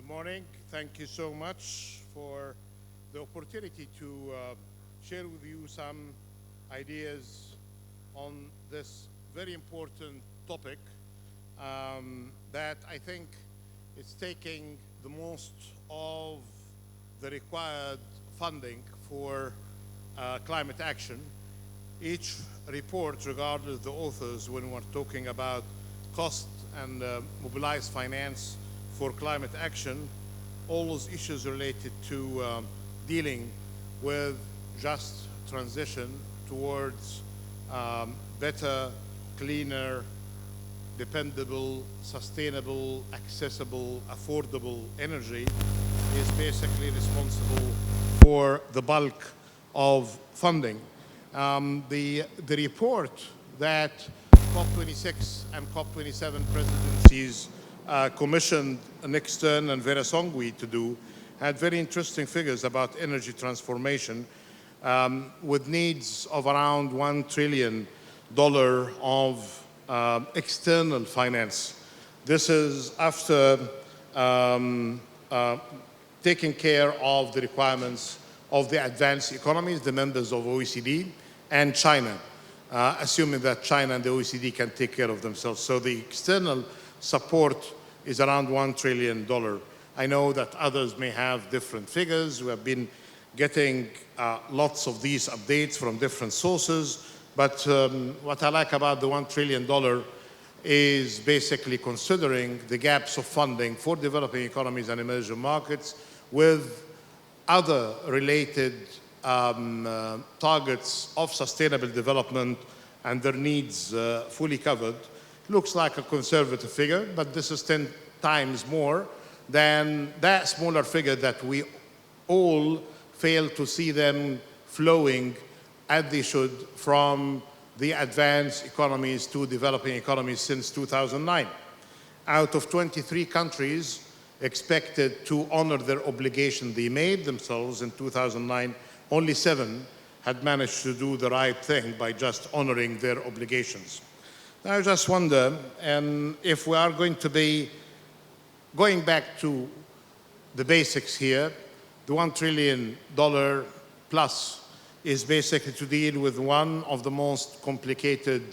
morning. Thank you so much for the opportunity to share with you some ideas on this very important topic that I think is taking the most of the required funding for climate action. Each report, regardless of the authors, when we're talking about cost and mobilized finance for climate action, all those issues related to dealing with just transition towards better, cleaner, dependable, sustainable, accessible, affordable energy is basically responsible for the bulk of funding. The report that COP26 and COP27 presidencies commissioned Nixon and Vera Songwe to do had very interesting figures about energy transformation with needs of around $1 trillion of external finance. This is after taking care of the requirements of the advanced economies, the members of OECD, and China, assuming that China and the OECD can take care of themselves. So the external support is around $1 trillion. I know that others may have different figures. We have been getting lots of these updates from different sources, but what I like about the $1 trillion is basically considering the gaps of funding for developing economies and emerging markets with other related targets of sustainable development and their needs fully covered. Looks like a conservative figure, but this is 10 times more than that smaller figure that we all fail to see them flowing as they should from the advanced economies to developing economies since 2009. Out of 23 countries expected to honor their obligation they made themselves in 2009, only 7 had managed to do the right thing by just honoring their obligations. I just wonder if we are going to be going back to the basics here. The $1 trillion plus is basically to deal with one of the most complicated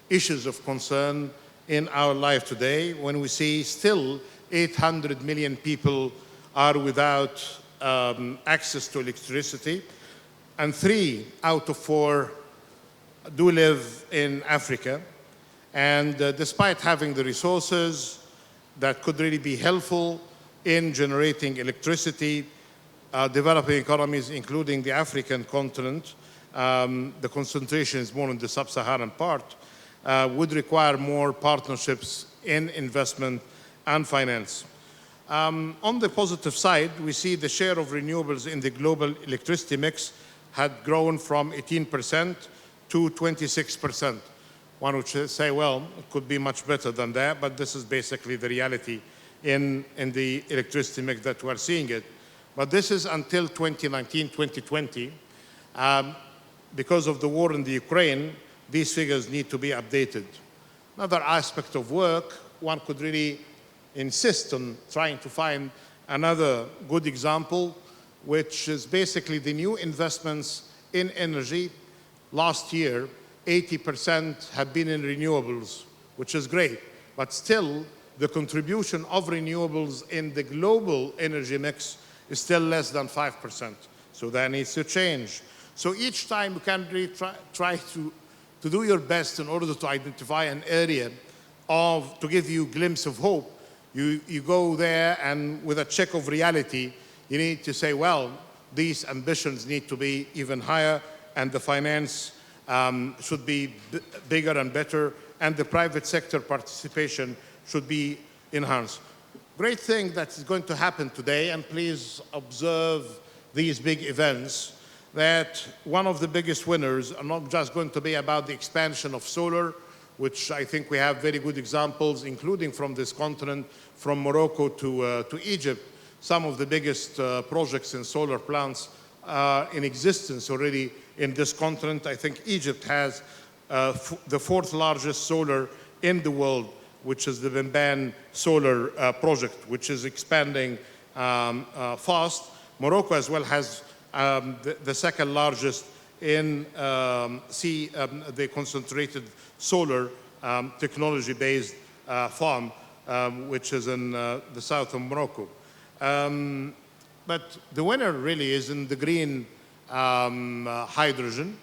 issues of concern in our life today, when we see still 800 million people are without access to electricity, and 3 out of 4 do live in Africa. And despite having the resources that could really be helpful in generating electricity, developing economies, including the African continent, the concentration is more in the sub-Saharan part, would require more partnerships in investment and finance. On the positive side, we see the share of renewables in the global electricity mix had grown from 18% to 26%. One would say, well, it could be much better than that, but this is basically the reality in the electricity mix that we're seeing it. But this is until 2019, 2020. Because of the war in the Ukraine, these figures need to be updated. Another aspect of work, one could really insist on trying to find another good example, which is basically the new investments in energy. Last year, 80% have been in renewables, which is great, but still the contribution of renewables in the global energy mix is still less than 5%. So that needs to change. So each time you can really try to do your best in order to identify an area to give you a glimpse of hope. You go there, and with a check of reality, you need to say, well, these ambitions need to be even higher, and the finance should be bigger and better, and the private sector participation should be enhanced. Great thing that is going to happen today, and please observe these big events, that one of the biggest winners are not just going to be about the expansion of solar, which I think we have very good examples, including from this continent, from Morocco to Egypt. Some of the biggest projects in solar plants are in existence already in this continent. I think Egypt has the 4th largest solar in the world, which is the Bimban solar project, which is expanding fast. Morocco as well has the second largest in the concentrated solar technology-based farm, which is in the south of Morocco. But the winner really is in the green hydrogen.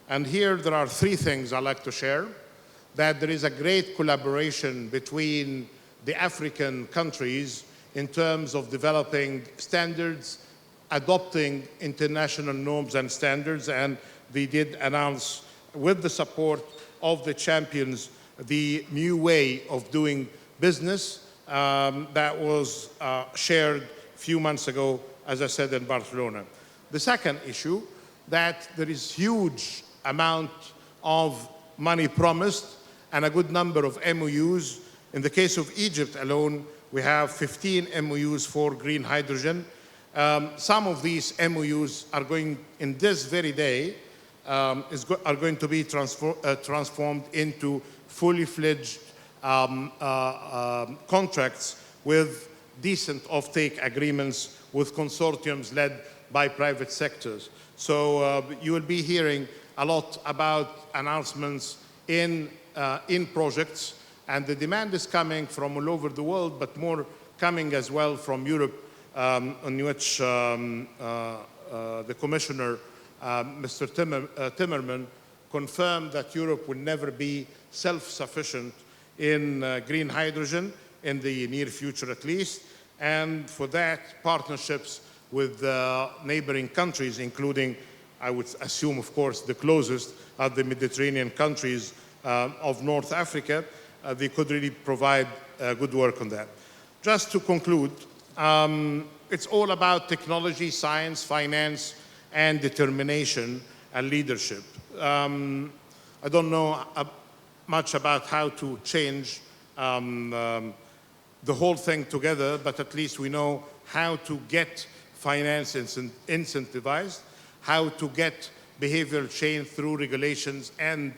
And here there are three things I'd like to share. That there is a great collaboration between the African countries in terms of developing standards, adopting international norms and standards, and they did announce, with the support of the champions, the new way of doing business that was shared a few months ago, as I said, in Barcelona. The second issue, that there is huge amount of money promised and a good number of MOUs. In the case of Egypt alone, we have 15 MOUs for green hydrogen. Some of these MOUs are going, in this very day, are going to be transformed into fully fledged contracts with decent offtake agreements with consortiums led by private sectors. So you will be hearing a lot about announcements in projects, and the demand is coming from all over the world, but more coming as well from Europe, on which the Commissioner, Mr. Timmermans, confirmed that Europe will never be self-sufficient in green hydrogen in the near future at least, and for that, partnerships with neighboring countries, including, I would assume, of course, the closest are the Mediterranean countries of North Africa. They could really provide good work on that. Just to conclude, it's all about technology, science, finance, and determination and leadership. I don't know much about how to change the whole thing together, but at least we know how to get finance incentivized, how to get behavioral change through regulations and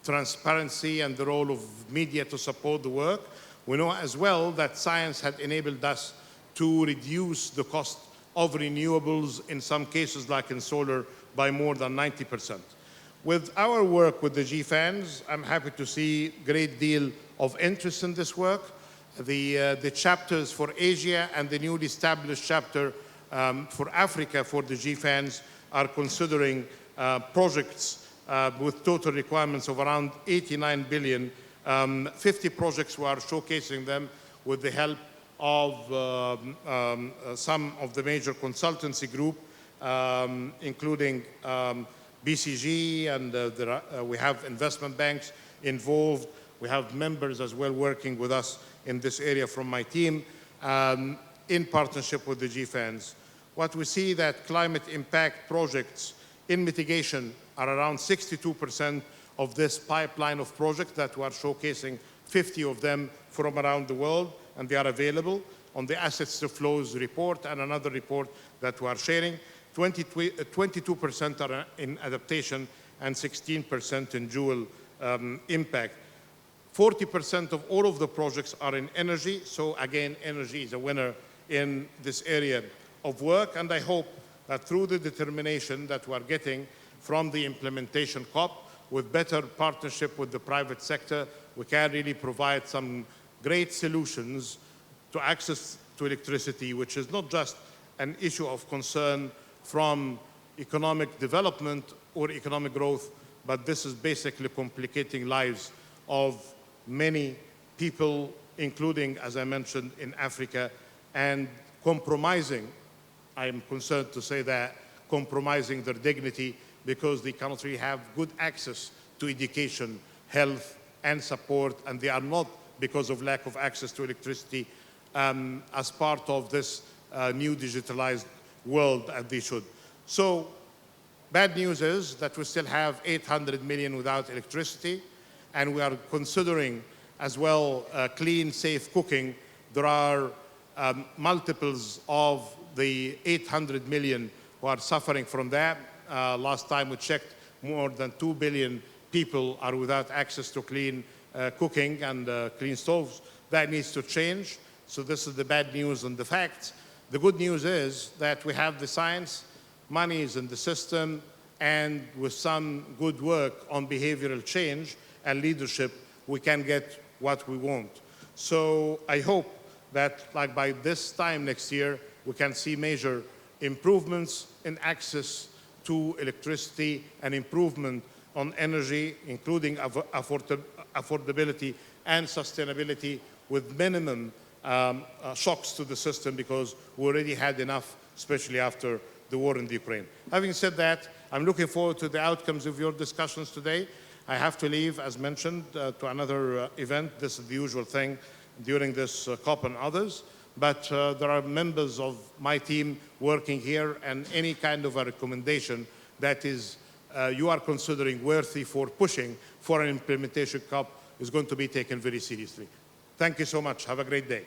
transparency, and the role of media to support the work. We know as well that science had enabled us to reduce the cost of renewables, in some cases like in solar, by more than 90%. With our work with the GFANs, I'm happy to see a great deal of interest in this work. The chapters for Asia and the newly established chapter for Africa for the GFANs are considering projects with total requirements of around 89 billion. 50 projects, we are showcasing them with the help of some of the major consultancy group, including BCG, and we have investment banks involved. We have members as well working with us in this area from my team in partnership with the GFANs. What we see that climate impact projects in mitigation are around 62% of this pipeline of projects that we are showcasing, 50 of them from around the world, and they are available on the Assets to Flows report and another report that we are sharing. 22% are in adaptation and 16% in dual impact. 40% of all of the projects are in energy. So again, energy is a winner in this area of work. And I hope that through the determination that we are getting from the implementation COP, with better partnership with the private sector, we can really provide some great solutions to access to electricity, which is not just an issue of concern from economic development or economic growth, but this is basically complicating lives of many people, including, as I mentioned, in Africa, and compromising, I am concerned to say that, compromising their dignity because they cannot really have good access to education, health, and support, and they are not, because of lack of access to electricity, as part of this new digitalized world as they should. So, bad news is that we still have 800 million without electricity, and we are considering as well clean, safe cooking. There are multiples of the 800 million who are suffering from that. Last time we checked, more than 2 billion people are without access to clean cooking and clean stoves. That needs to change. So this is the bad news and the facts. The good news is that we have the science, money is in the system, and with some good work on behavioral change and leadership, we can get what we want. So I hope that like by this time next year, we can see major improvements in access to electricity and improvement on energy, including affordability and sustainability with minimum shocks to the system, because we already had enough, especially after the war in the Ukraine. Having said that, I'm looking forward to the outcomes of your discussions today. I have to leave, as mentioned, to another event. This is the usual thing during this COP and others. But there are members of my team working here, and any kind of a recommendation that is you are considering worthy for pushing for an implementation COP is going to be taken very seriously. Thank you so much. Have a great day.